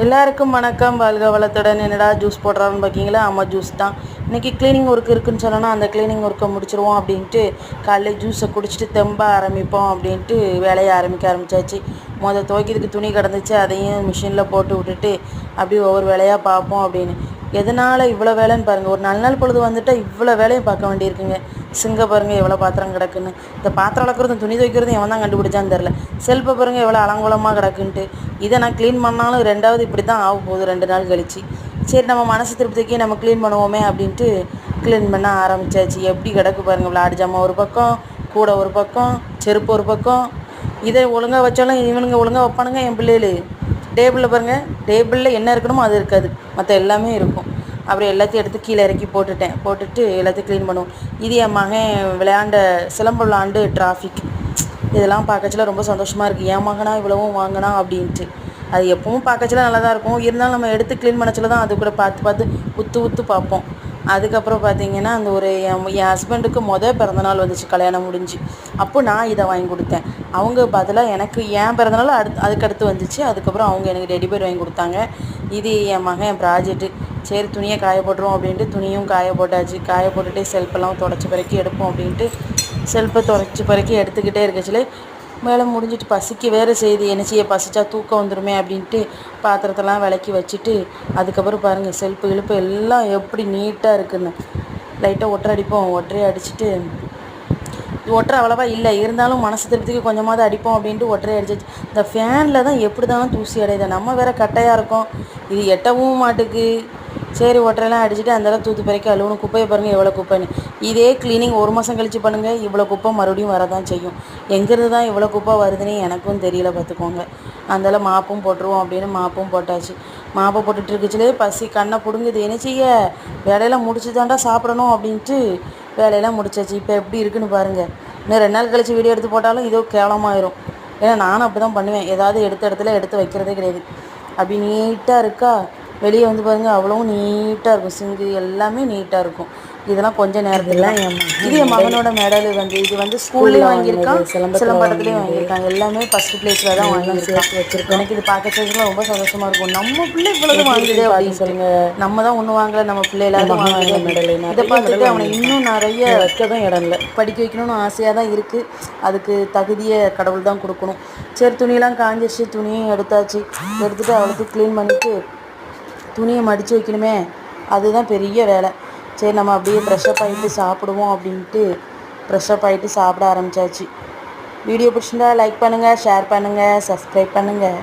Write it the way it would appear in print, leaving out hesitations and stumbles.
எல்லாருக்கும் வணக்கம். வாழ்க வளத்துடன். என்னடா ஜூஸ் போடுறாருன்னு பார்க்கிங்களா? ஆமாம், ஜூஸ் தான். இன்றைக்கி க்ளீனிங் ஒர்க் இருக்குதுன்னு சொன்னோன்னா அந்த க்ளீனிங் ஒர்க்கை முடிச்சிருவோம் அப்படின்ட்டு காலைல ஜூஸை குடிச்சிட்டு தெம்ப ஆரம்பிப்போம் அப்படின்ட்டு வேலையை ஆரம்பிச்சாச்சு. துவைக்கிறதுக்கு துணி கிடந்துச்சு, அதையும் மிஷினில் போட்டு விட்டுட்டு அப்படியே ஒவ்வொரு வேலையாக பார்ப்போம் அப்படின்னு. எதனால் இவ்வளோ வேலைன்னு பாருங்கள். ஒரு 4 நாள் பொழுது வந்துட்டால் இவ்வளோ வேலையும் பார்க்க வேண்டியிருக்குங்க. சிங்கை பாருங்கள் எவ்வளோ பாத்திரம் கிடக்குன்னு. இந்த பாத்திரம் வளர்க்குறதும் துணி துவைக்கிறதும் எவன் தான் கண்டுபிடிச்சான்னு தெரில. செல்ஃபை பாருங்கள் எவ்வளோ அலங்கோலமாக கிடக்குன்ட்டு. இதை நான் க்ளீன் பண்ணாலும் ரெண்டாவது இப்படி தான் ஆக போகுது 2 நாள் கழிச்சு. சரி, நம்ம மனசு திருப்திக்கே நம்ம க்ளீன் பண்ணுவோமே அப்படின்ட்டு க்ளீன் பண்ண ஆரம்பித்தாச்சு. எப்படி கிடக்கு பாருங்கள். விளையாடு ஜாமான் ஒரு பக்கம், கூட ஒரு பக்கம், செருப்பு ஒரு பக்கம். இதை ஒழுங்காக வச்சாலும் இவனுங்க ஒழுங்காக வைப்பானுங்க என் பிள்ளைகள். டேபிளில் பாருங்கள், டேபிளில் என்ன இருக்கணுமோ அது இருக்காது, மற்ற எல்லாமே இருக்கும். அப்புறம் எல்லாத்தையும் எடுத்து கீழே இறக்கி போட்டுட்டு எல்லாத்தையும் க்ளீன் பண்ணுவோம். இது என் மகன் விளையாண்ட சிலம்பு விளாண்டு டிராஃபிக். இதெல்லாம் பார்க்கச்சில ரொம்ப சந்தோஷமாக இருக்குது. என் மகனா இவ்வளவும் வாங்கினா அப்படின்ட்டு. அது எப்பவும் பார்க்கச்சில நல்லா தான் இருக்கும். இருந்தாலும் நம்ம எடுத்து க்ளீன் பண்ணச்சில தான் அது கூட பார்த்து உத்து பார்ப்போம். அதுக்கப்புறம் பார்த்திங்கன்னா அந்த ஒரு என் ஹஸ்பண்டுக்கு பிறந்தநாள் வந்துச்சு, கல்யாணம் முடிஞ்சு. அப்போ நான் இதை வாங்கி கொடுத்தேன். அவங்க பதிலாக எனக்கு என் பிறந்தநாள் அதுக்கடுத்து வந்துச்சு. அதுக்கப்புறம் அவங்க எனக்கு டெடிபேர் வாங்கி கொடுத்தாங்க. இது என் மகன் என் ப்ராஜெக்ட்டு. சரி, துணியை காய போட்டுருவோம் அப்படின்ட்டு துணியும் காய போட்டாச்சு. காய போட்டுகிட்டே செல்ஃபெல்லாம் தொடச்சி பிறக்கி எடுப்போம் அப்படின்ட்டு செல்ஃபை தொடச்சி பிறக்கி எடுத்துக்கிட்டே இருக்கச்சில வேலை முடிஞ்சிட்டு பசிக்கு வேறு செய்து என்ன செய்ய, பசிச்சா தூக்கம் வந்துடுமே அப்படின்ட்டு பாத்திரத்தெல்லாம் விளக்கி வச்சுட்டு அதுக்கப்புறம் பாருங்கள் செல்ஃபு இழுப்பு எல்லாம் எப்படி நீட்டாக இருக்குதுன்னு. லைட்டாக ஒட்டரை அடிச்சுட்டு ஒட்டரை அவ்வளோவா இல்லை, இருந்தாலும் மனசு திருப்திக்கு கொஞ்சமாவது அடிப்போம் அப்படின்ட்டு ஒட்டரை அடிச்சிச்சு. இந்த ஃபேனில் தான் எப்படி தான் தூசி அடையுது. நம்ம வேறு கட்டையாக இருக்கோம், இது எட்டவும் மாட்டுக்கு. சரி, ஒட்டரெல்லாம் அடிச்சுட்டு அந்தளவு தூத்து பிறக்கி அழுவணும். குப்பையை பாருங்கள் எவ்வளோ குப்பைன்னு. இதே க்ளீனிங் 1 மாதம் கழித்து பண்ணுங்கள், இவ்வளோ குப்பை மறுபடியும் வரதான் செய்யும். எங்கேருந்து தான் இவ்வளோ குப்பை வருதுன்னு எனக்கும் தெரியல, பார்த்துக்கோங்க. அந்தளவு மாப்பும் போட்டுருவோம் அப்படின்னு மாப்பும் போட்டாச்சு. மாப்பை போட்டுட்டு இருக்குச்சுலே பசி கண்ணை பிடுங்குது. என்ன செய்ய, வேலையெல்லாம் முடிச்சு தாண்டா சாப்பிடணும் அப்படின்ட்டு வேலையெல்லாம் முடிச்சாச்சு. இப்போ எப்படி இருக்குன்னு பாருங்கள். இன்னும் 2 நாள் கழித்து வீடியோ எடுத்து போட்டாலும் இதோ கேவலமாயிரும். ஏன்னா நானும் அப்படி தான் பண்ணுவேன். ஏதாவது எடுத்து வைக்கிறதே கிடையாது. அப்படி நீட்டாக இருக்கா. வெளியே வந்து பாருங்கள், அவ்வளவும் நீட்டாக இருக்கும். சிங்கு எல்லாமே நீட்டாக இருக்கும். இதெல்லாம் கொஞ்சம் நேரத்தில் இது என் மகனோட மெடல் இது வந்து ஸ்கூல்லேயும் வாங்கியிருக்கான், சிலம்பட்டத்துலேயும் வாங்கியிருக்கான். எல்லாமே ஃபஸ்ட்டு ப்ளேஸில் தான் வச்சுருக்கேன். எனக்கு இது பார்க்கறதுக்குலாம் ரொம்ப சந்தோஷமாக இருக்கும். நம்ம பிள்ளை இவ்வளவு வாங்குது அப்படின்னு சொல்லுங்கள். நம்ம தான் ஒன்றும் வாங்கலை, நம்ம பிள்ளை எல்லாரும் வாங்குற மெடல். இதை பார்த்துட்டு அவனை இன்னும் நிறைய வைக்க தான் இடம் இல்லை. படிக்க வைக்கணும்னு ஆசையாக தான் இருக்குது. அதுக்கு தகுதியை கடவுள் தான் கொடுக்கணும். சரி, துணியெல்லாம் காஞ்சிச்சு. துணியும் எடுத்துகிட்டு அவளுக்கு க்ளீன் பண்ணிவிட்டு துணியை மடித்து வைக்கணுமே, அதுதான் பெரிய வேலை. சரி, நம்ம அப்படியே ஃப்ரெஷ்ஷப் ஆகிட்டு சாப்பிடுவோம் அப்படின்ட்டு ஃப்ரெஷ்ஷப் ஆகிட்டு சாப்பிட ஆரம்பித்தாச்சு. வீடியோ பிடிச்சிருந்தா லைக் பண்ணுங்கள், ஷேர் பண்ணுங்கள், சப்ஸ்கிரைப் பண்ணுங்கள்.